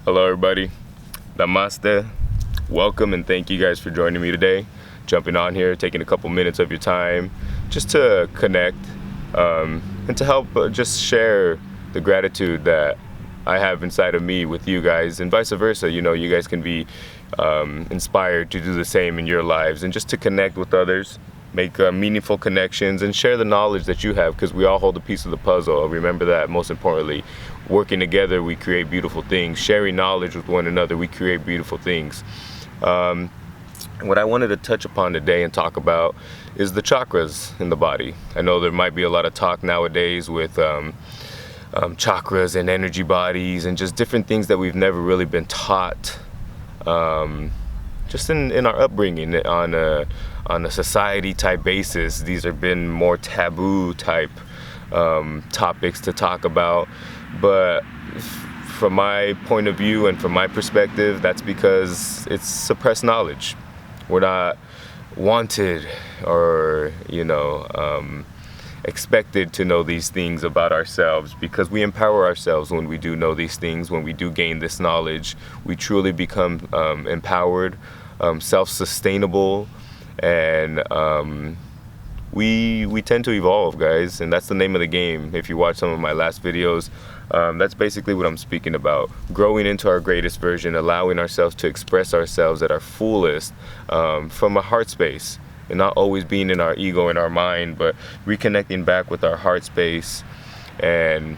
Hello everybody, Namaste, welcome and thank you guys for joining me today. Jumping on here, taking a couple minutes of your time just to connect and to help just share the gratitude that I have inside of me with you guys, and vice versa. You know, you guys can be inspired to do the same in your lives, and just to connect with others, make meaningful connections, and share the knowledge that you have, because we all hold a piece of the puzzle. Remember that, most importantly, working together we create beautiful things. Sharing knowledge with one another, we create beautiful things. What I wanted to touch upon today and talk about is the chakras in the body. I know there might be a lot of talk nowadays with chakras and energy bodies and just different things that we've never really been taught just in our upbringing on a society type basis. These have been more taboo type topics to talk about, but from my point of view and from my perspective, that's because it's suppressed knowledge. We're not wanted or expected to know these things about ourselves, because we empower ourselves when we do know these things. When we do gain this knowledge, we truly become empowered, self-sustainable, and we tend to evolve, guys, and that's the name of the game. If you watch some of my last videos, that's basically what I'm speaking about. Growing into our greatest version, allowing ourselves to express ourselves at our fullest from a heart space, and not always being in our ego and our mind, but reconnecting back with our heart space and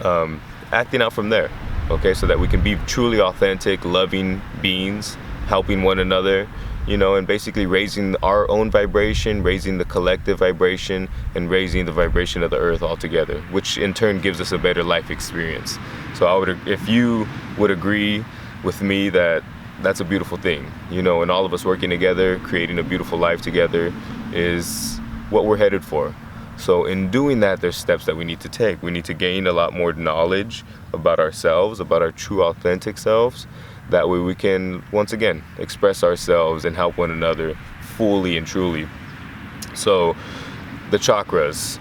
acting out from there, okay, so that we can be truly authentic, loving beings, helping one another, and basically raising our own vibration, raising the collective vibration, and raising the vibration of the earth altogether, which in turn gives us a better life experience. So if you would agree with me that that's a beautiful thing, and all of us working together, creating a beautiful life together is what we're headed for. So in doing that, there's steps that we need to take. We need to gain a lot more knowledge about ourselves, about our true authentic selves. That way we can, once again, express ourselves and help one another fully and truly. So the chakras,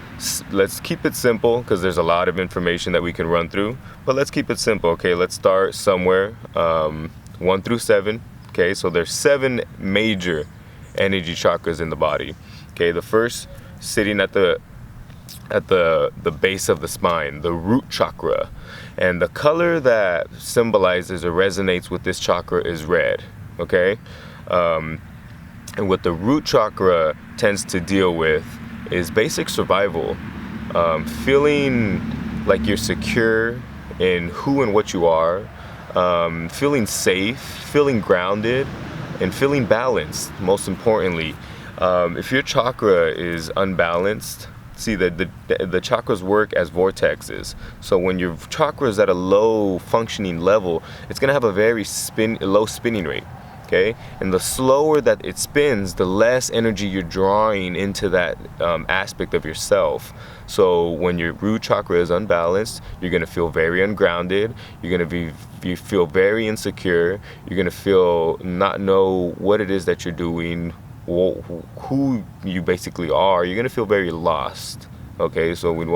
let's keep it simple, because there's a lot of information that we can run through, but let's keep it simple. Okay, let's start somewhere, 1 through 7. Okay, so there's 7 major energy chakras in the body. Okay, the first sitting at the base of the spine, the root chakra, and the color that symbolizes or resonates with this chakra is red. Okay, and what the root chakra tends to deal with is basic survival, feeling like you're secure in who and what you are, feeling safe, feeling grounded, and feeling balanced. Most importantly, if your chakra is unbalanced, see that the chakras work as vortexes. So when your chakra is at a low functioning level, it's going to have a very low spinning rate. Okay, and the slower that it spins, the less energy you're drawing into that aspect of yourself. So when your root chakra is unbalanced, you're going to feel very ungrounded. You're going to you feel very insecure. You're going to feel not know what it is that you're doing, who you basically are. You're going to feel very lost. Okay, so we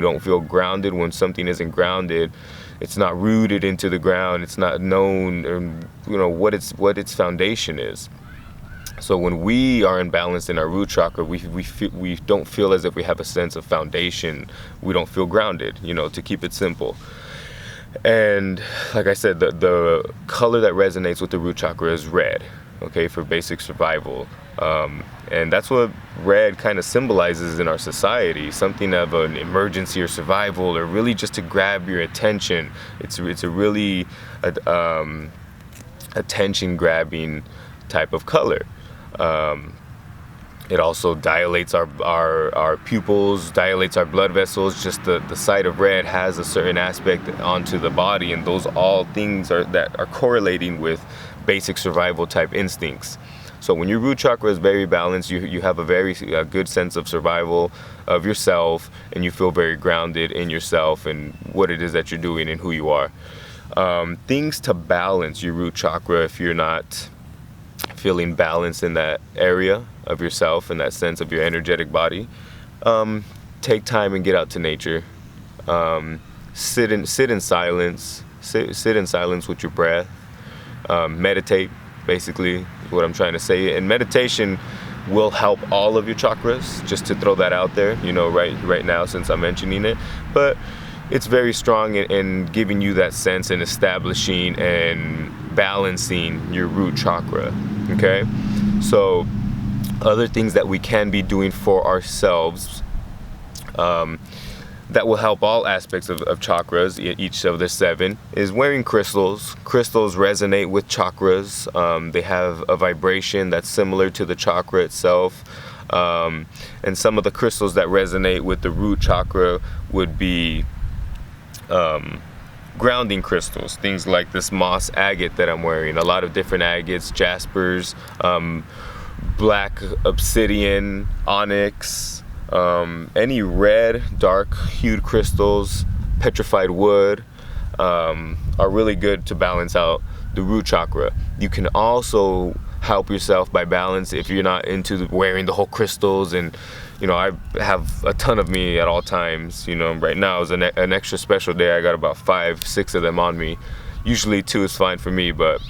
don't feel grounded. When something isn't grounded, it's not rooted into the ground. It's not known, what its foundation is. So when we are imbalanced in our root chakra, we don't feel as if we have a sense of foundation. We don't feel grounded, to keep it simple. And like I said, the color that resonates with the root chakra is red. Okay, for basic survival. And that's what red kind of symbolizes in our society, something of an emergency or survival, or really just to grab your attention. It's a really attention grabbing type of color. It also dilates our pupils, dilates our blood vessels. Just the sight of red has a certain aspect onto the body, and those all things that are correlating with basic survival type instincts. So when your root chakra is very balanced, you have a very good sense of survival of yourself, and you feel very grounded in yourself and what it is that you're doing and who you are. Things to balance your root chakra, if you're not feeling balanced in that area of yourself and that sense of your energetic body, take time and get out to nature. Sit in silence. Sit in silence with your breath. Meditate, basically, is what I'm trying to say. And meditation will help all of your chakras, just to throw that out there, right now, since I'm mentioning it. But it's very strong in giving you that sense and establishing and balancing your root chakra, okay? So other things that we can be doing for ourselves that will help all aspects of chakras, each of the 7, is wearing crystals. Crystals resonate with chakras. They have a vibration that's similar to the chakra itself. And some of the crystals that resonate with the root chakra would be grounding crystals, things like this moss agate that I'm wearing, a lot of different agates, jaspers, black obsidian, onyx, any red, dark hued crystals, petrified wood, are really good to balance out the root chakra. You can also help yourself by balance if you're not into wearing the whole crystals. And I have a ton of me at all times. Right now is an extra special day. I got about 5-6 of them on me. Usually 2 is fine for me, but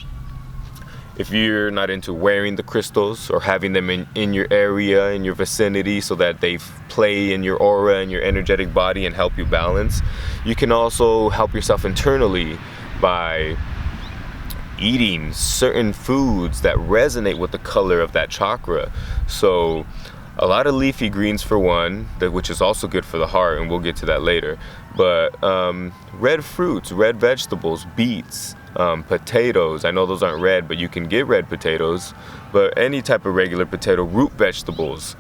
if you're not into wearing the crystals or having them in your area, in your vicinity, so that they play in your aura and your energetic body and help you balance, you can also help yourself internally by eating certain foods that resonate with the color of that chakra. So a lot of leafy greens, for one, which is also good for the heart, and we'll get to that later. But red fruits, red vegetables, beets, potatoes. I know those aren't red, but you can get red potatoes. But any type of regular potato, root vegetables,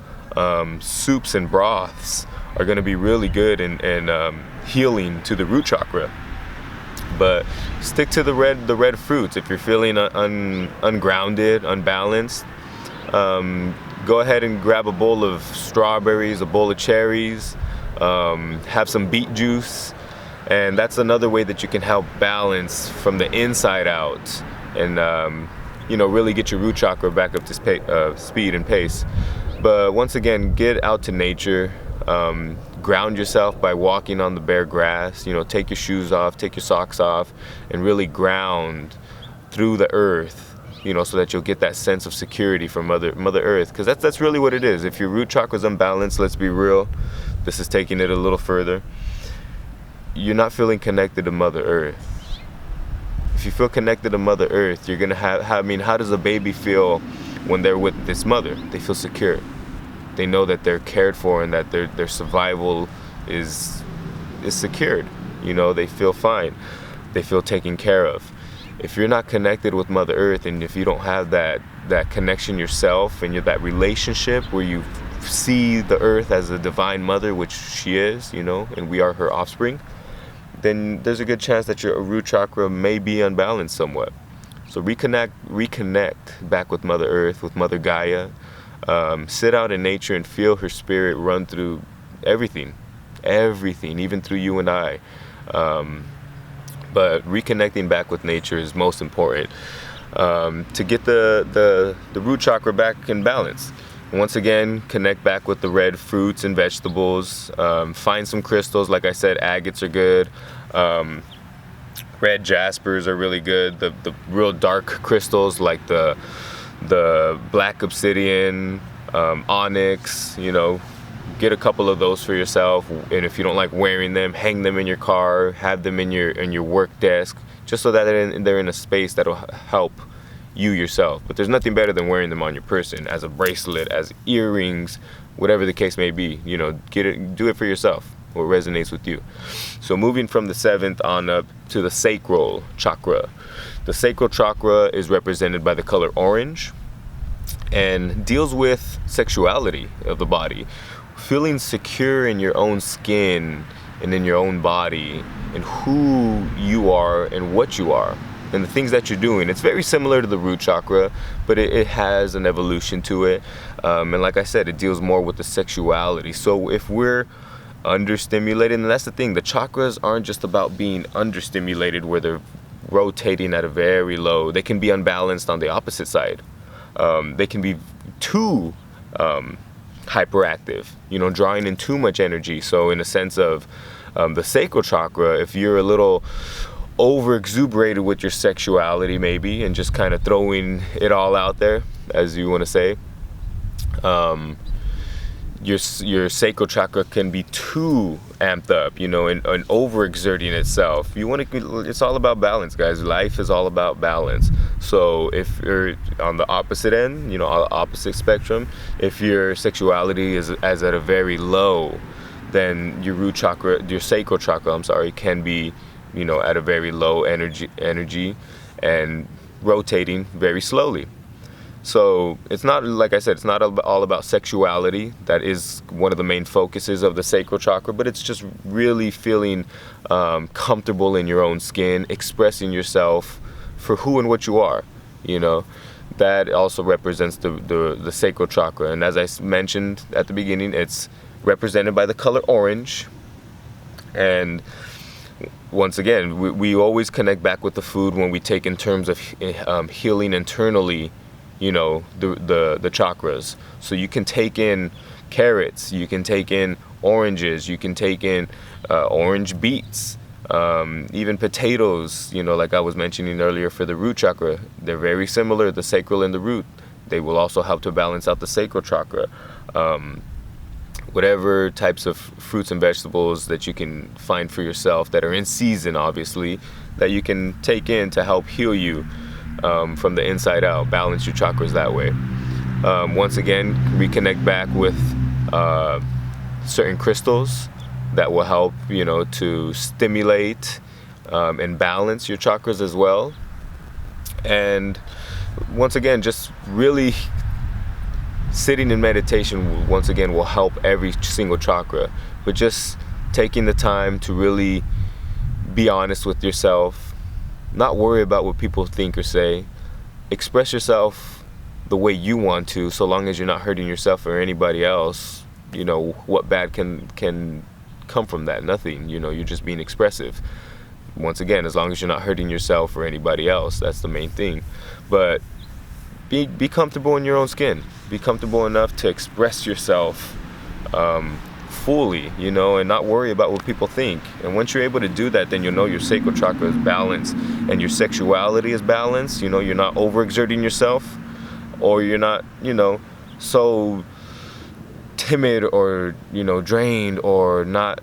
soups and broths are going to be really good in healing to the root chakra. But stick to the red fruits. If you're feeling ungrounded, unbalanced, go ahead and grab a bowl of strawberries, a bowl of cherries, have some beet juice. And that's another way that you can help balance from the inside out and, really get your root chakra back up to speed and pace. But once again, get out to nature. Ground yourself by walking on the bare grass. Take your shoes off, take your socks off, and really ground through the earth, so that you'll get that sense of security from Mother Earth. Because that's really what it is. If your root chakra is unbalanced, let's be real, this is taking it a little further, you're not feeling connected to Mother Earth. If you feel connected to Mother Earth, you're gonna how does a baby feel when they're with this mother? They feel secure. They know that they're cared for and that their survival is secured. They feel fine. They feel taken care of. If you're not connected with Mother Earth, and if you don't have that connection yourself, and that relationship where you see the Earth as a divine mother, which she is, and we are her offspring, then there's a good chance that your root chakra may be unbalanced somewhat. So reconnect back with Mother Earth, with Mother Gaia. Sit out in nature and feel her spirit run through everything, even through you and I. But reconnecting back with nature is most important to get the root chakra back in balance. Once again, connect back with the red fruits and vegetables. Find some crystals. Like I said, agates are good. Red jaspers are really good. The real dark crystals like the black obsidian, onyx, get a couple of those for yourself. And if you don't like wearing them, hang them in your car, have them in your work desk, just so that they're in a space that'll help you yourself. But there's nothing better than wearing them on your person, as a bracelet, as earrings, whatever the case may be. Do it for yourself, what resonates with you. So moving from the 7th on up to the sacral chakra. The sacral chakra is represented by the color orange and deals with sexuality of the body, feeling secure in your own skin and in your own body, and who you are and what you are and the things that you're doing. It's very similar to the root chakra, but it has an evolution to it. And like I said, it deals more with the sexuality. So if we're understimulated, and that's the thing, the chakras aren't just about being understimulated where they're rotating at a very low. They can be unbalanced on the opposite side. They can be too hyperactive, drawing in too much energy. So in a sense of the sacral chakra, if you're a little over exuberated with your sexuality maybe, and just kind of throwing it all out there, as you want to say, your sacral chakra can be too amped up, you know, and overexerting itself. You want to, it's all about balance, guys. Life is all about balance. So if you're on the opposite end, you know, opposite spectrum, if your sexuality is at a very low, then your root chakra, your sacral chakra, can be, you know, at a very low energy and rotating very slowly. So it's not, like I said, it's not all about sexuality. That is one of the main focuses of the sacral chakra, but it's just really feeling comfortable in your own skin, expressing yourself for who and what you are, you know. That also represents the sacral chakra. And as I mentioned at the beginning, it's represented by the color orange. And once again, we always connect back with the food when we take in terms of healing internally, you know, the chakras. So you can take in carrots, you can take in oranges, you can take in orange beets, even potatoes, you know, like I was mentioning earlier for the root chakra. They're very similar, the sacral and the root. They will also help to balance out the sacral chakra. Whatever types of fruits and vegetables that you can find for yourself that are in season, obviously, that you can take in to help heal you from the inside out, balance your chakras that way. Once again, reconnect back with certain crystals that will help, you know, to stimulate and balance your chakras as well. And once again, just really sitting in meditation, once again, will help every single chakra. But just taking the time to really be honest with yourself, not worry about what people think or say. Express yourself the way you want to, so long as you're not hurting yourself or anybody else. You know, what bad can come from that? Nothing. You know, you're just being expressive. Once again, as long as you're not hurting yourself or anybody else, that's the main thing. But be comfortable in your own skin. Be comfortable enough to express yourself fully, you know, and not worry about what people think. And once you're able to do that, then you'll know your sacral chakra is balanced and your sexuality is balanced. You know, you're not overexerting yourself, or you're not, you know, so timid or, you know, drained or not,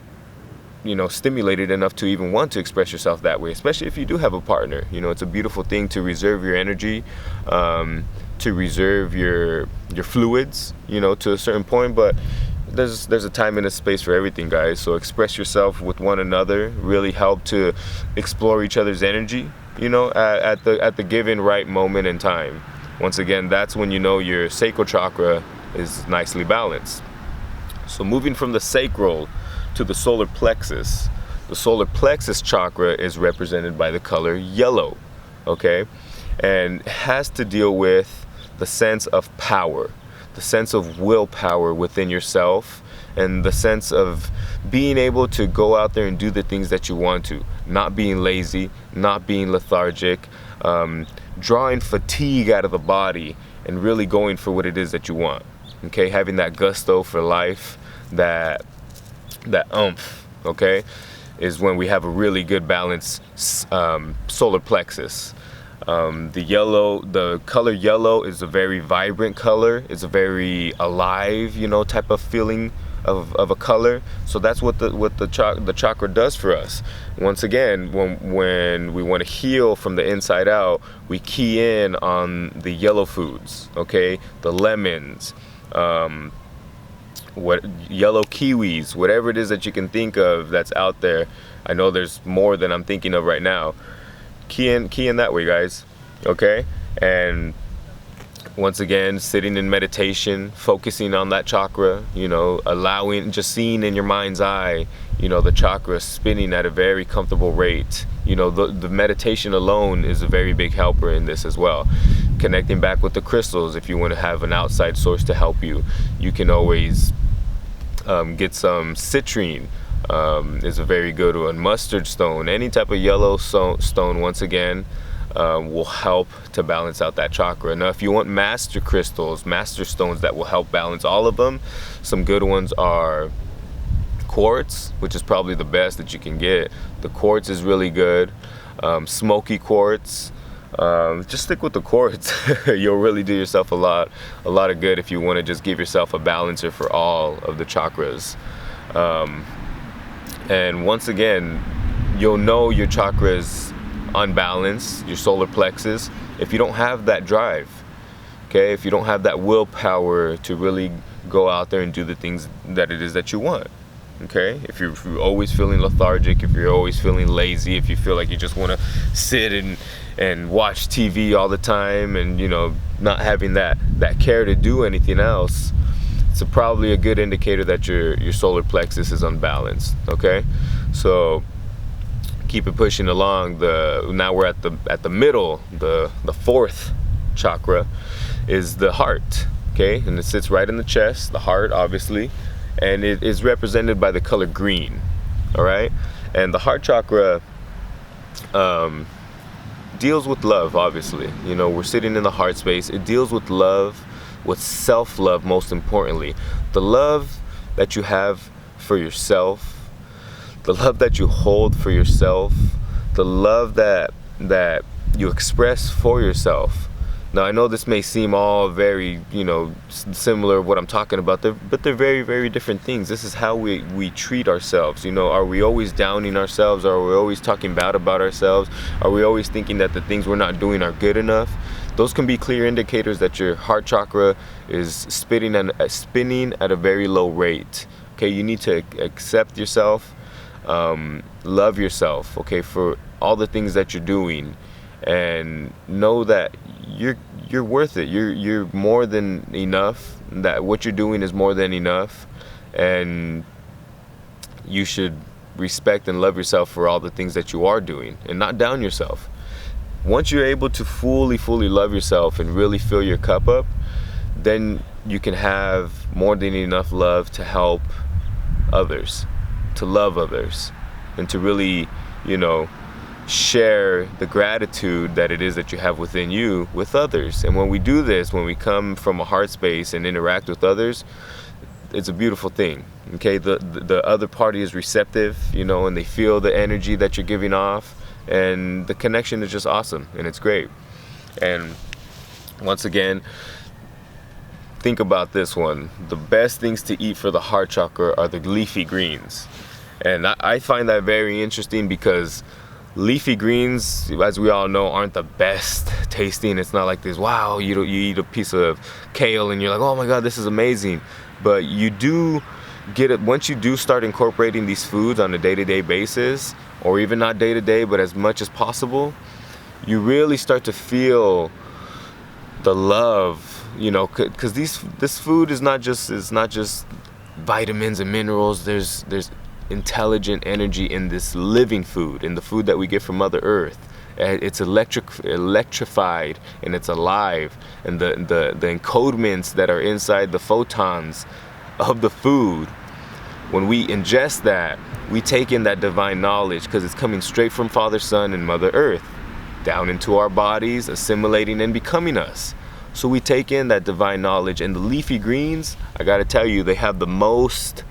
you know, stimulated enough to even want to express yourself that way, especially if you do have a partner. You know, it's a beautiful thing to reserve your energy, to reserve your fluids, you know, to a certain point. But there's a time and a space for everything, guys. So express yourself with one another. Really help to explore each other's energy, you know, at the given right moment in time. Once again, that's when you know your sacral chakra is nicely balanced. So moving from the sacral to the solar plexus. The solar plexus chakra is represented by the color yellow, okay? And has to deal with the sense of power, the sense of willpower within yourself, and the sense of being able to go out there and do the things that you want to, not being lazy, not being lethargic, drawing fatigue out of the body and really going for what it is that you want, okay? Having that gusto for life, that oomph, okay, is when we have a really good balanced solar plexus. The color yellow is a very vibrant color. It's a very alive, you know, type of feeling of a color. So that's what the chakra does for us. Once again, when we want to heal from the inside out, we key in on the yellow foods, okay, the lemons, yellow kiwis, whatever it is that you can think of that's out there. I know there's more than I'm thinking of right now. Key in that way, guys, okay? And once again, sitting in meditation, focusing on that chakra, you know, just seeing in your mind's eye, you know, the chakra spinning at a very comfortable rate. You know, the meditation alone is a very big helper in this as well. Connecting back with the crystals, if you want to have an outside source to help you, you can always get some citrine. Is a very good one. Mustard stone, any type of yellow stone, once again, will help to balance out that chakra. Now, if you want master crystals, master stones that will help balance all of them, some good ones are quartz, which is probably the best that you can get. The quartz is really good. smoky quartz. Just stick with the quartz. You'll really do yourself a lot of good if you want to just give yourself a balancer for all of the chakras. And once again, you'll know your chakras unbalanced, your solar plexus, if you don't have that drive. Okay, if you don't have that willpower to really go out there and do the things that it is that you want. Okay, if you're always feeling lethargic, if you're always feeling lazy, if you feel like you just want to sit and watch TV all the time, and not having that care to do anything else, it's probably a good indicator that your solar plexus is unbalanced. Okay, so keep it pushing along. Now we're at the middle, the fourth chakra is the heart. Okay, and it sits right in the chest, the heart, obviously, and it is represented by the color green. All right, and the heart chakra deals with love. Obviously, we're sitting in the heart space. It deals with love, with self-love, most importantly, the love that you have for yourself, the love that you hold for yourself, the love that you express for yourself. Now, I know this may seem all very, similar what I'm talking about, but they're very, very different things. This is how we treat ourselves. Are we always downing ourselves? Are we always talking bad about ourselves? Are we always thinking that the things we're not doing are good enough? Those can be clear indicators that your heart chakra is spinning at a very low rate. Okay, you need to accept yourself, love yourself, okay, for all the things that you're doing, and know that you're worth it. You're more than enough. That what you're doing is more than enough, and you should respect and love yourself for all the things that you are doing, and not down yourself. Once you're able to fully love yourself and really fill your cup up, then you can have more than enough love to help others, to love others, and to really, share the gratitude that it is that you have within you with others. And when we do this, when we come from a heart space and interact with others, it's a beautiful thing. Okay, the other party is receptive, and they feel the energy that you're giving off, and the connection is just awesome, and it's great. And once again, think about this one. The best things to eat for the heart chakra are the leafy greens. And I find that very interesting because leafy greens, as we all know, aren't the best tasting. It's not like this, wow, you eat a piece of kale and you're like, oh my God, this is amazing. But you do get it once you do start incorporating these foods on a day-to-day basis, or even not day-to-day, but as much as possible, you really start to feel the love, because this food is not just vitamins and minerals. There's intelligent energy in this living food, in the food that we get from Mother Earth. It's electrified, and it's alive, and the encodements that are inside the photons of the food, when we ingest that, we take in that divine knowledge, because it's coming straight from Father, Son, and Mother Earth down into our bodies, assimilating and becoming us. So we take in that divine knowledge, and the leafy greens, I gotta tell you, they have the most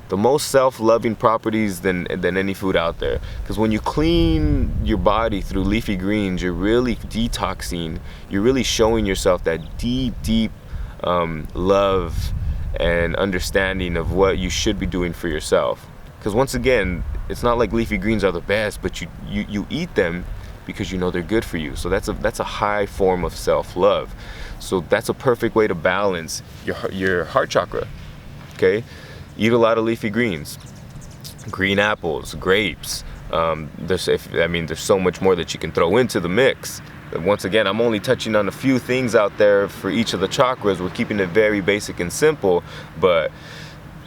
self-loving properties than any food out there. Because when you clean your body through leafy greens, you're really detoxing. You're really showing yourself that deep love and understanding of what you should be doing for yourself. Because once again, it's not like leafy greens are the best, but you eat them because they're good for you. So that's a high form of self-love. So that's a perfect way to balance your heart chakra. Okay, eat a lot of leafy greens, green apples, grapes. There's so much more that you can throw into the mix. But once again, I'm only touching on a few things out there for each of the chakras. We're keeping it very basic and simple, but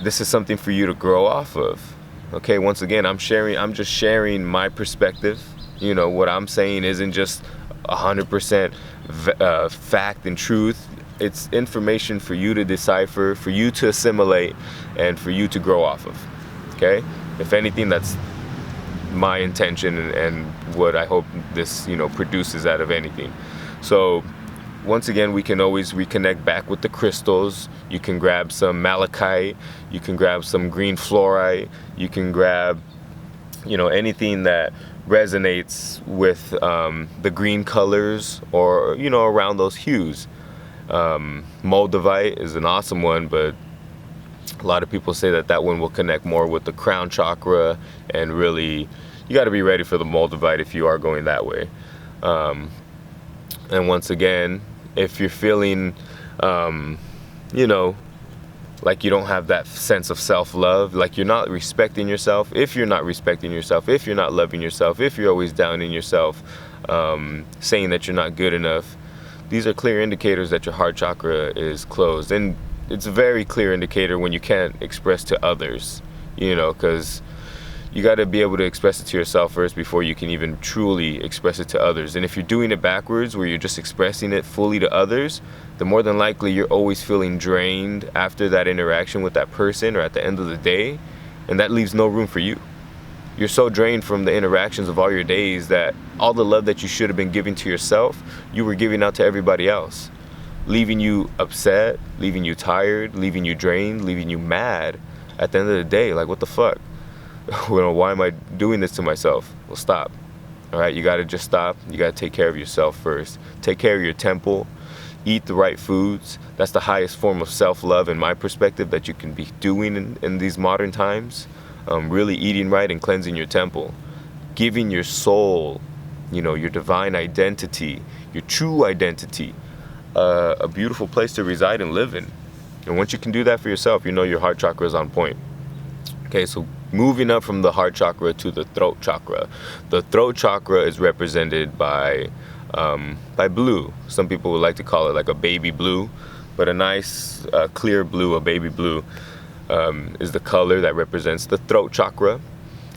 this is something for you to grow off of. Okay, once again, I'm just sharing my perspective. What I'm saying isn't just 100% fact and truth. It's information for you to decipher, for you to assimilate, and for you to grow off of. Okay? If anything, that's my intention and what I hope this, produces out of anything. So once again, we can always reconnect back with the crystals. You can grab some malachite, you can grab some green fluorite, you can grab anything that resonates with the green colors, or around those hues. Moldavite is an awesome one, but a lot of people say that one will connect more with the crown chakra, and really you got to be ready for the Moldavite if you are going that way. And once again, if you're feeling like you don't have that sense of self-love, like you're not respecting yourself, if you're not respecting yourself, if you're not loving yourself, if you're always downing yourself, saying that you're not good enough, these are clear indicators that your heart chakra is closed. And it's a very clear indicator when you can't express to others, because you got to be able to express it to yourself first before you can even truly express it to others. And if you're doing it backwards, where you're just expressing it fully to others, then more than likely you're always feeling drained after that interaction with that person, or at the end of the day, and that leaves no room for you. You're so drained from the interactions of all your days that all the love that you should have been giving to yourself, you were giving out to everybody else, leaving you upset, leaving you tired, leaving you drained, leaving you mad at the end of the day. Like, what the fuck? Why am I doing this to myself? Well, stop. All right, you got to just stop. You got to take care of yourself first. Take care of your temple. Eat the right foods. That's the highest form of self-love, in my perspective, that you can be doing in these modern times. Really eating right and cleansing your temple. Giving your soul, your divine identity, your true identity, a beautiful place to reside and live in. And once you can do that for yourself, your heart chakra is on point. Okay, so moving up from the heart chakra to the throat chakra. The throat chakra is represented by blue. Some people would like to call it like a baby blue, but a nice clear blue, a baby blue, is the color that represents the throat chakra.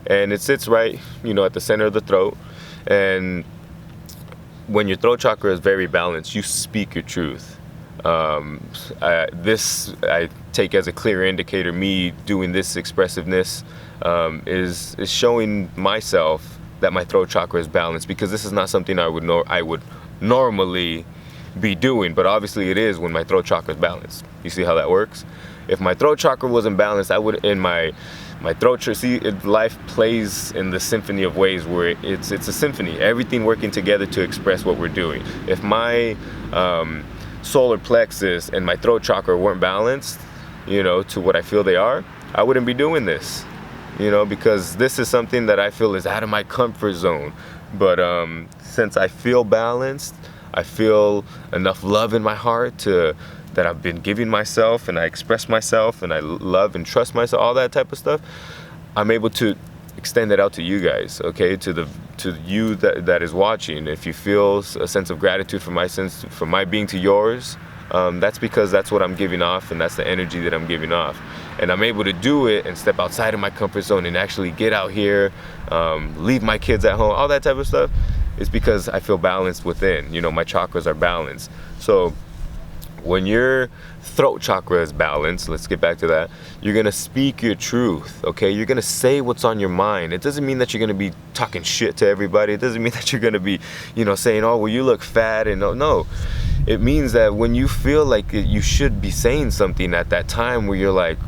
And it sits right, at the center of the throat. And when your throat chakra is very balanced, you speak your truth. This I take as a clear indicator. Me doing this expressiveness is showing myself that my throat chakra is balanced, because this is not something I would normally be doing, but obviously it is when my throat chakra is balanced. You see how that works? If my throat chakra wasn't balanced, I would my throat chakra. See, life plays in the symphony of ways where it's a symphony, everything working together to express what we're doing. If my solar plexus and my throat chakra weren't balanced, to what I feel they are, I wouldn't be doing this, because this is something that I feel is out of my comfort zone. But since I feel balanced, I feel enough love in my heart that I've been giving myself, and I express myself, and I love and trust myself, all that type of stuff, I'm able to extend it out to you guys, okay, to you that is watching. If you feel a sense of gratitude for my being to yours, that's because that's what I'm giving off, and that's the energy that I'm giving off. And I'm able to do it and step outside of my comfort zone and actually get out here, leave my kids at home, all that type of stuff. It's because I feel balanced within. My chakras are balanced. So when your throat chakra is balanced, let's get back to that, you're going to speak your truth, okay? You're going to say what's on your mind. It doesn't mean that you're going to be talking shit to everybody. It doesn't mean that you're going to be, saying, oh, well, you look fat. And no. It means that when you feel like you should be saying something at that time where you're like,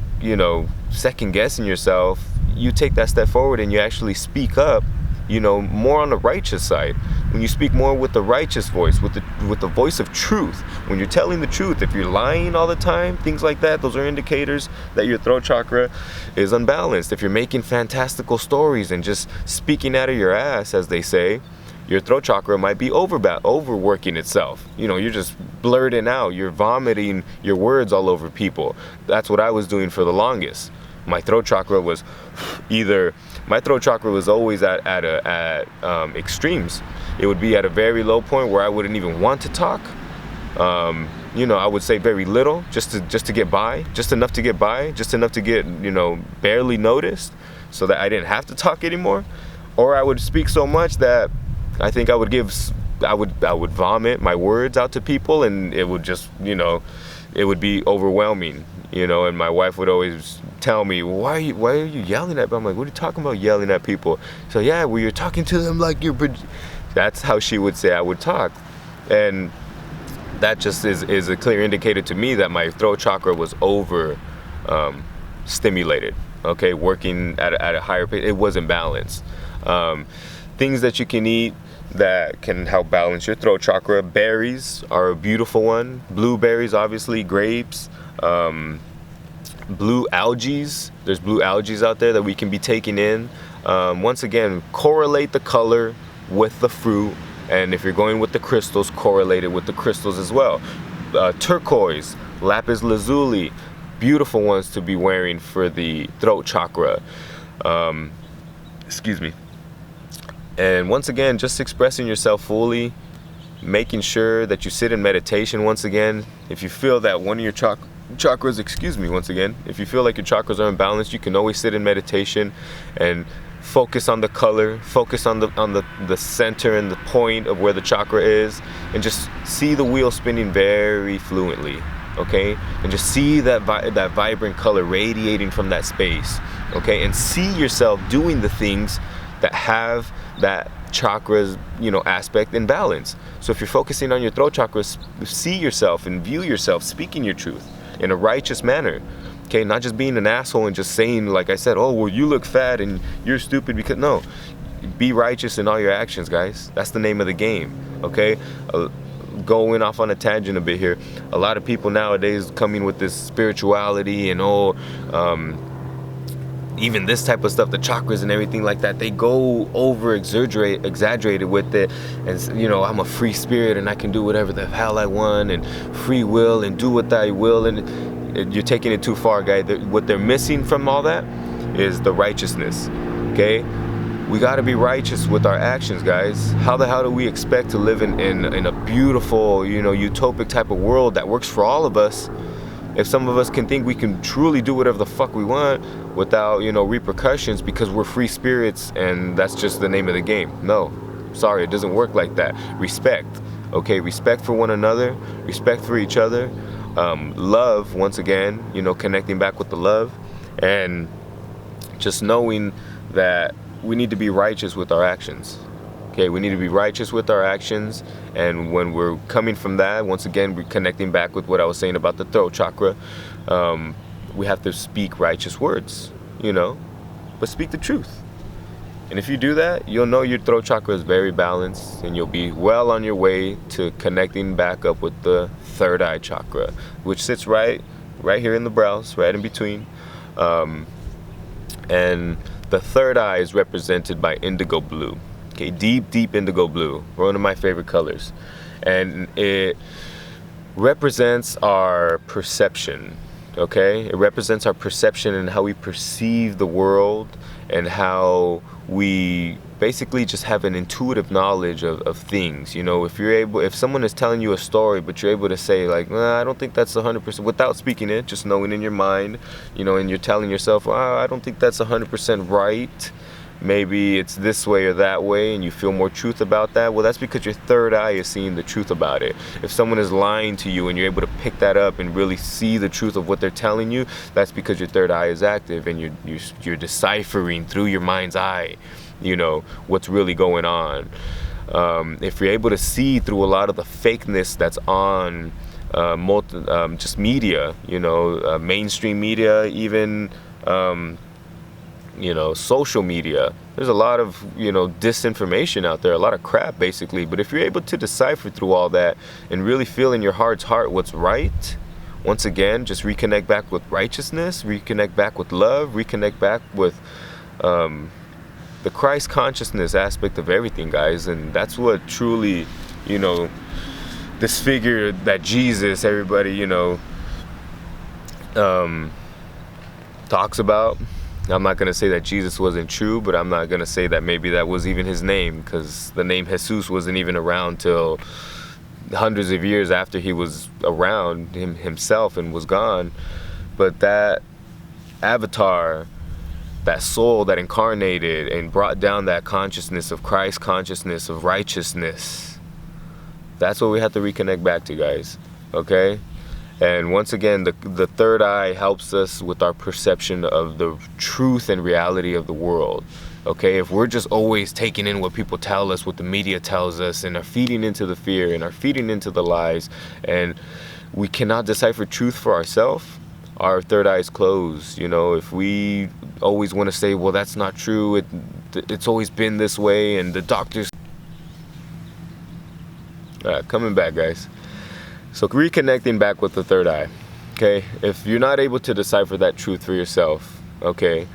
second guessing yourself, you take that step forward and you actually speak up, more on the righteous side. When you speak more with the righteous voice, with the voice of truth, when you're telling the truth, if you're lying all the time, things like that, those are indicators that your throat chakra is unbalanced. If you're making fantastical stories and just speaking out of your ass, as they say, your throat chakra might be overworking itself. You're just blurting out, you're vomiting your words all over people. That's what I was doing for the longest. My throat chakra was always at extremes. It would be at a very low point where I wouldn't even want to talk. I would say very little, just to get by, just enough to get by, just enough to get, barely noticed, so that I didn't have to talk anymore. Or I would speak so much that I think I would vomit my words out to people, and it would just, it would be overwhelming, and my wife would always tell me, why are you yelling at me? I'm like, what are you talking about, yelling at people? So yeah, well, you're talking to them like you're, that's how she would say I would talk. And that just is a clear indicator to me that my throat chakra was over stimulated, okay, working at a higher pace. It wasn't balanced. things that you can eat that can help balance your throat chakra. Berries are a beautiful one. Blueberries, obviously, grapes, blue algae. There's blue algae out there that we can be taking in. Once again, correlate the color with the fruit, and if you're going with the crystals, correlate it with the crystals as well. Turquoise, lapis lazuli, beautiful ones to be wearing for the throat chakra. Excuse me. And once again, just expressing yourself fully, making sure that you sit in meditation. Once again, if you feel that one of your chakras, once again, if you feel like your chakras are imbalanced, you can always sit in meditation and focus on the color, focus on the center and the point of where the chakra is, and just see the wheel spinning very fluently, okay? And just see that vibrant color radiating from that space, okay? And see yourself doing the things that have that chakra's, aspect in balance. So if you're focusing on your throat chakra, see yourself and view yourself speaking your truth in a righteous manner. Okay, not just being an asshole and just saying, like I said, oh, well, you look fat and you're stupid because, no. Be righteous in all your actions, guys. That's the name of the game, okay? Going off on a tangent a bit here. A lot of people nowadays coming with this spirituality and, even this type of stuff, the chakras and everything like that, they go exaggerated with it, and I'm a free spirit and I can do whatever the hell I want, and free will and do what I will, and you're taking it too far, guys. What they're missing from all that is the righteousness, okay? We got to be righteous with our actions, guys. How the hell do we expect to live in a beautiful, utopic type of world that works for all of us if some of us can think we can truly do whatever the fuck we want without, repercussions because we're free spirits and that's just the name of the game? No, sorry, it doesn't work like that. Respect, okay? Respect for one another, respect for each other, love, once again, connecting back with the love, and just knowing that we need to be righteous with our actions. Okay, we need to be righteous with our actions, and when we're coming from that, once again, we're connecting back with what I was saying about the throat chakra. We have to speak righteous words, but speak the truth. And if you do that, you'll know your throat chakra is very balanced, and you'll be well on your way to connecting back up with the third eye chakra, which sits right here in the brows, right in between. And the third eye is represented by indigo blue. Okay, deep indigo blue, one of my favorite colors. And it represents our perception, okay? It represents our perception and how we perceive the world, and how we basically just have an intuitive knowledge of things. If someone is telling you a story, but you're able to say like, nah, I don't think that's 100%, without speaking it, just knowing in your mind, and you're telling yourself, I don't think that's 100% right. Maybe it's this way or that way, and you feel more truth about that. Well, that's because your third eye is seeing the truth about it. If someone is lying to you and you're able to pick that up and really see the truth of what they're telling you, that's because your third eye is active, and you're deciphering through your mind's eye, what's really going on. If you're able to see through a lot of the fakeness that's on just media, mainstream media, even social media, there's a lot of disinformation out there, a lot of crap basically. But if you're able to decipher through all that and really feel in your heart's heart what's right, once again, just reconnect back with righteousness, reconnect back with love, reconnect back with the Christ consciousness aspect of everything, guys. And that's what truly, this figure that Jesus, everybody, talks about. I'm not going to say that Jesus wasn't true, but I'm not going to say that maybe that was even his name, because the name Jesus wasn't even around till hundreds of years after he was around himself and was gone. But that avatar, that soul that incarnated and brought down that consciousness of Christ, consciousness of righteousness, that's what we have to reconnect back to, guys, okay? And once again, the third eye helps us with our perception of the truth and reality of the world. Okay, if we're just always taking in what people tell us, what the media tells us, and are feeding into the fear and are feeding into the lies, and we cannot decipher truth for ourselves, our third eye is closed. If we always want to say, well, that's not true, it's always been this way, and the doctors. Coming back, guys. So reconnecting back with the third eye. Okay, if you're not able to decipher that truth for yourself, okay,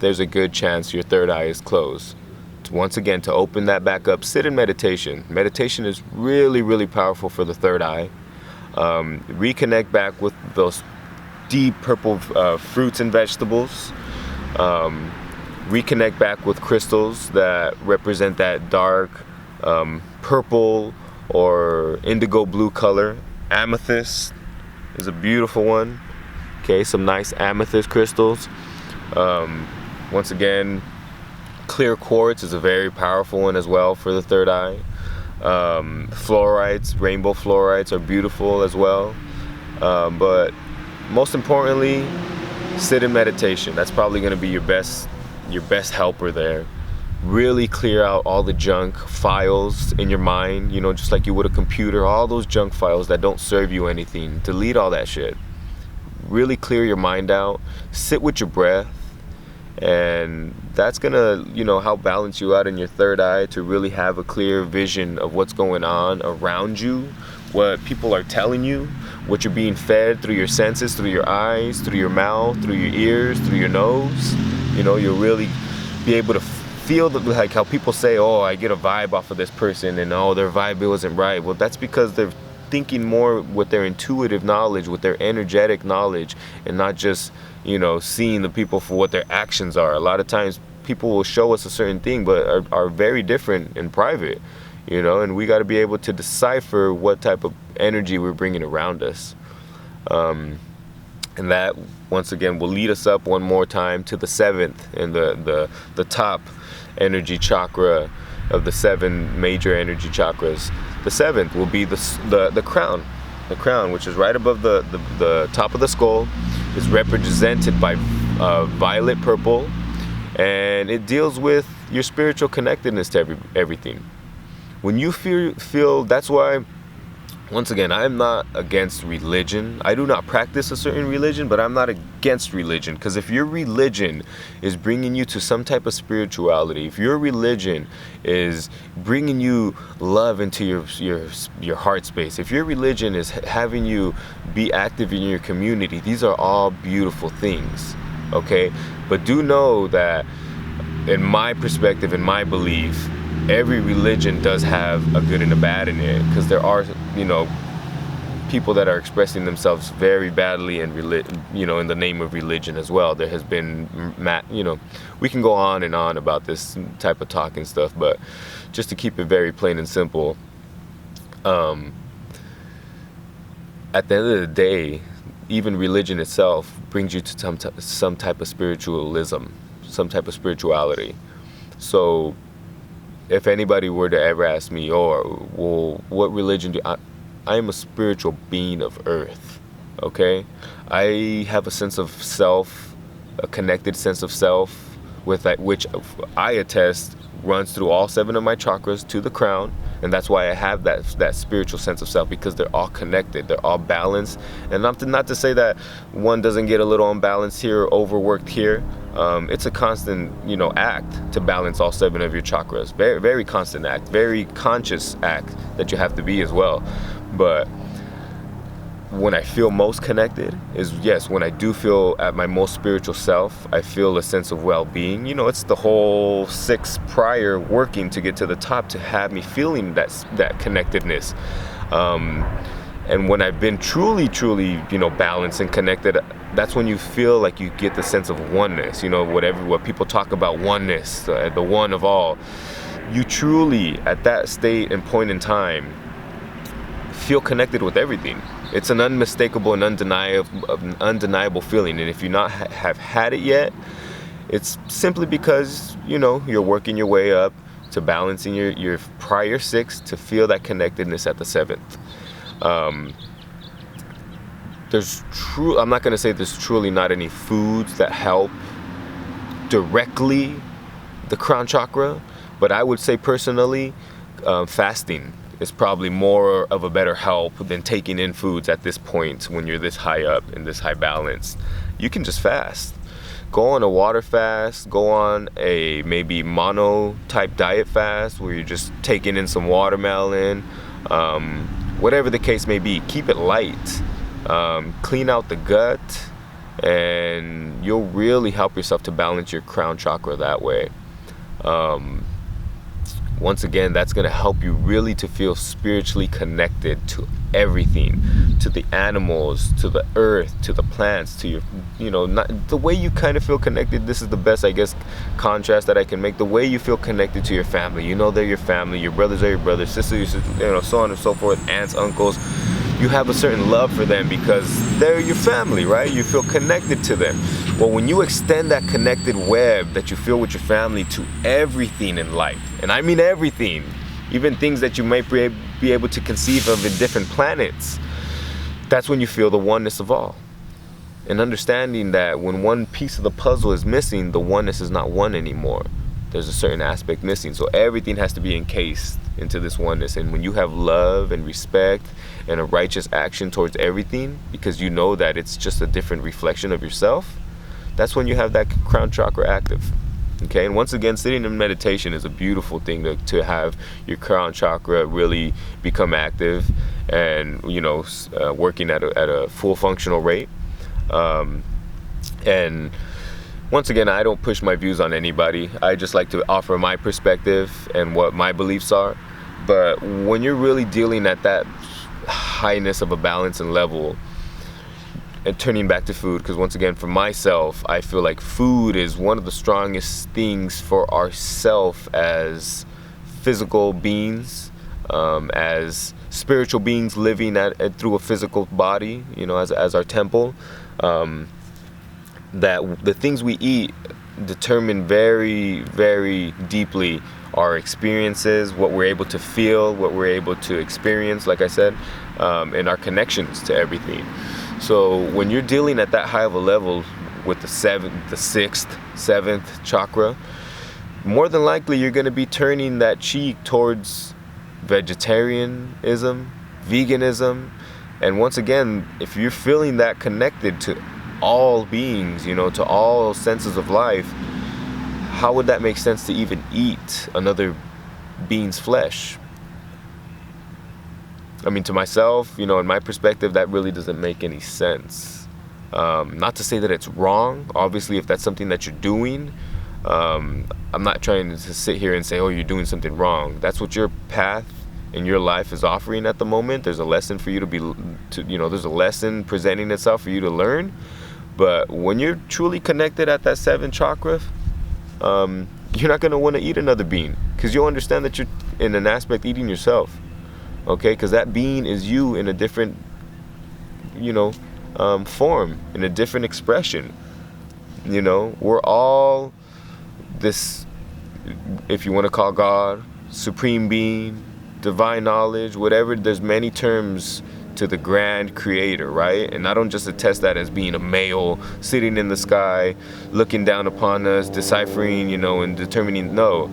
there's a good chance your third eye is closed. Once again, to open that back up, sit in meditation. Meditation is really, really powerful for the third eye. Reconnect back with those deep purple fruits and vegetables. Reconnect back with crystals that represent that dark purple or indigo blue color. Amethyst is a beautiful one. Okay, some nice amethyst crystals. Once again, clear quartz is a very powerful one as well for the third eye. Fluorites, rainbow fluorites are beautiful as well. But most importantly, sit in meditation. That's probably going to be your best helper there. Really clear out all the junk files in your mind, you know, just like you would a computer, all those junk files that don't serve you anything. Delete all that shit. Really clear your mind out. Sit with your breath. And that's gonna, you know, help balance you out in your third eye to really have a clear vision of what's going on around you, what people are telling you, what you're being fed through your senses, through your eyes, through your mouth, through your ears, through your nose. You know, you'll really be able to feel like how people say, oh, I get a vibe off of this person, and oh, their vibe wasn't right. Well, that's because they're thinking more with their intuitive knowledge, with their energetic knowledge, and not just, you know, seeing the people for what their actions are. A lot of times people will show us a certain thing but are very different in private, you know, and we got to be able to decipher what type of energy we're bringing around us. And that, once again, will lead us up one more time to the seventh and the top energy chakra of the 7 major energy chakras. The seventh will be the crown. The crown, which is right above the top of the skull, is represented by violet purple, and it deals with your spiritual connectedness to everything. When you feel, that's why, once again, I'm not against religion. I do not practice a certain religion, but I'm not against religion. Because if your religion is bringing you to some type of spirituality, if your religion is bringing you love into your heart space, if your religion is having you be active in your community, these are all beautiful things, okay? But do know that, in my perspective, in my belief, every religion does have a good and a bad in it, because there are, you know, people that are expressing themselves very badly in in the name of religion as well. There has been, you know, we can go on and on about this type of talk and stuff, but just to keep it very plain and simple, at the end of the day, even religion itself brings you to some type of spiritualism, some type of spirituality. So if anybody were to ever ask me, well, what religion do I am a spiritual being of earth, okay? I have a sense of self, a connected sense of self, with that, which I attest runs through all 7 of my chakras to the crown, and that's why I have that spiritual sense of self, because they're all connected, they're all balanced. And not to say that one doesn't get a little unbalanced here or overworked here. It's a constant, you know, act to balance all 7 of your chakras. Very, very constant act, very conscious act that you have to be as well. But when I feel most connected is, yes, when I do feel at my most spiritual self, I feel a sense of well-being. You know, it's the whole 6 prior working to get to the top to have me feeling that connectedness. And when I've been truly, you know, balanced and connected, that's when you feel like you get the sense of oneness. You know, what people talk about, oneness, the one of all. You truly, at that state and point in time, feel connected with everything. It's an unmistakable and undeniable feeling. And if you not have had it yet, it's simply because, you know, you're working your way up to balancing your prior 6 to feel that connectedness at the 7th. I'm not going to say there's truly not any foods that help directly the crown chakra, but I would say personally, fasting is probably more of a better help than taking in foods at this point when you're this high up and this high balance. You can just fast. go on a water fast, go on a maybe mono type diet fast where you're just taking in some watermelon, whatever the case may be. Keep it light, clean out the gut, and you'll really help yourself to balance your crown chakra that way. Once again, that's going to help you really to feel spiritually connected to everything, to the animals, to the earth, to the plants, to your, not the way you kind of feel connected. This is the best, I guess, contrast that I can make. The way you feel connected to your family. They're your family. Your brothers are your brothers, sisters, so on and so forth, aunts, uncles. You have a certain love for them because they're your family, right? You feel connected to them. Well, when you extend that connected web that you feel with your family to everything in life, and I mean everything, even things that you might be able to conceive of in different planets, that's when you feel the oneness of all. And understanding that when one piece of the puzzle is missing, the oneness is not one anymore. There's a certain aspect missing. So everything has to be encased into this oneness. And when you have love and respect and a righteous action towards everything, because you know that it's just a different reflection of yourself, that's when you have that crown chakra active. Okay, and once again, sitting in meditation is a beautiful thing to have your crown chakra really become active and, working at a full functional rate. And once again, I don't push my views on anybody. I just like to offer my perspective and what my beliefs are. But when you're really dealing at that highness of a balance and level, and turning back to food, because once again, for myself, I feel like food is one of the strongest things for ourself as physical beings, as spiritual beings living through a physical body, as our temple. That the things we eat determine very, very deeply our experiences, what we're able to feel, what we're able to experience, like I said, and our connections to everything. So when you're dealing at that high of a level with the sixth, seventh chakra, more than likely you're going to be turning that cheek towards vegetarianism, veganism. And once again, if you're feeling that connected to all beings, to all senses of life, how would that make sense to even eat another being's flesh? I mean, to myself, in my perspective, that really doesn't make any sense. Not to say that it's wrong. Obviously, if that's something that you're doing, I'm not trying to sit here and say, oh, you're doing something wrong. That's what your path in your life is offering at the moment. There's a lesson for you there's a lesson presenting itself for you to learn. But when you're truly connected at that seventh chakra, you're not going to want to eat another being, because you'll understand that you're, in an aspect, eating yourself. Okay, because that being is you in a different, form, in a different expression. We're all this, if you want to call God, supreme being, divine knowledge, whatever. There's many terms to the grand creator, right? And I don't just attest that as being a male sitting in the sky, looking down upon us, deciphering, and determining. No,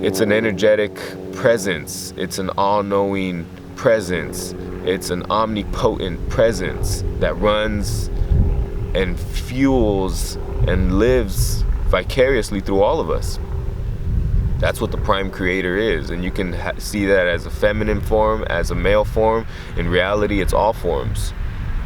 it's an energetic presence. It's an all-knowing presence. It's an omnipotent presence that runs and fuels and lives vicariously through all of us. That's what the prime creator is. And you can see that as a feminine form, as a male form. In reality, it's all forms.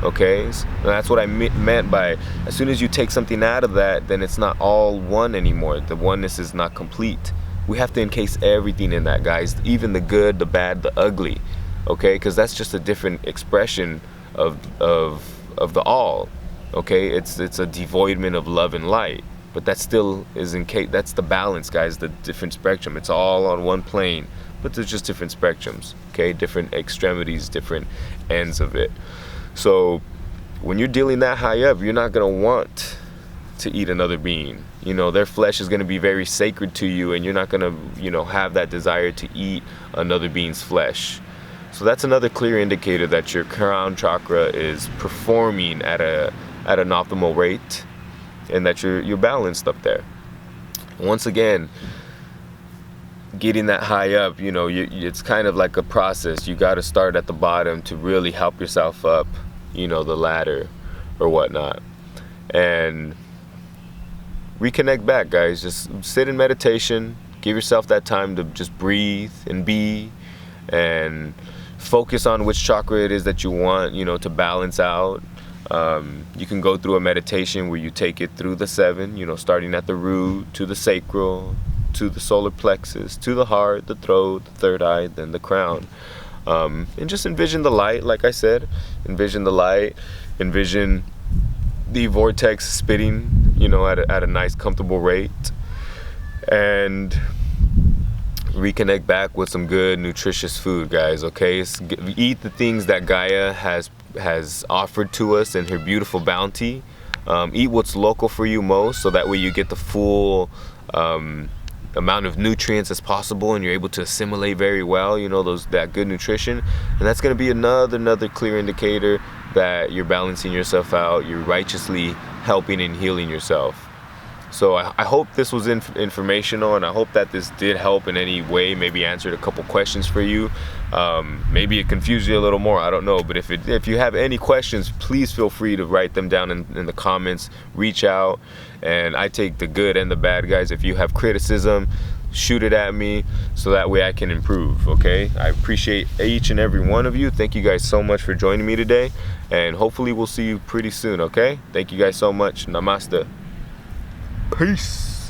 Okay? So that's what I meant by, as soon as you take something out of that, then it's not all one anymore. The oneness is not complete. We have to encase everything in that, guys. Even the good, the bad, the ugly. Okay? Because that's just a different expression of the all. Okay? It's a devoidment of love and light. But that still is that's the balance, guys, the different spectrum. It's all on one plane, but there's just different spectrums, okay? Different extremities, different ends of it. So when you're dealing that high up, you're not going to want to eat another being. Their flesh is going to be very sacred to you, and you're not going to, have that desire to eat another being's flesh. So that's another clear indicator that your crown chakra is performing at an optimal rate, and that you're balanced up there. Once again, getting that high up, it's kind of like a process. You got to start at the bottom to really help yourself up, the ladder or whatnot. And reconnect back, guys. Just sit in meditation. Give yourself that time to just breathe and be, and focus on which chakra it is that you want, to balance out. You can go through a meditation where you take it through the 7, starting at the root, to the sacral, to the solar plexus, to the heart, the throat, the third eye, then the crown. And just envision the light, like I said. Envision the light. Envision the vortex spitting, at a nice, comfortable rate. And reconnect back with some good, nutritious food, guys, okay? Eat the things that Gaia has offered to us in her beautiful bounty. Eat what's local for you most, so that way you get the full amount of nutrients as possible, and you're able to assimilate very well, that good nutrition. And that's going to be another clear indicator that you're balancing yourself out, you're righteously helping and healing yourself. So I hope this was informational, and I hope that this did help in any way, maybe answered a couple questions for you. Maybe it confused you a little more, I don't know. But if you have any questions, please feel free to write them down in the comments. Reach out, and I take the good and the bad, guys. If you have criticism, shoot it at me, so that way I can improve, okay? I appreciate each and every one of you. Thank you guys so much for joining me today, and hopefully we'll see you pretty soon, okay? Thank you guys so much. Namaste. Peace.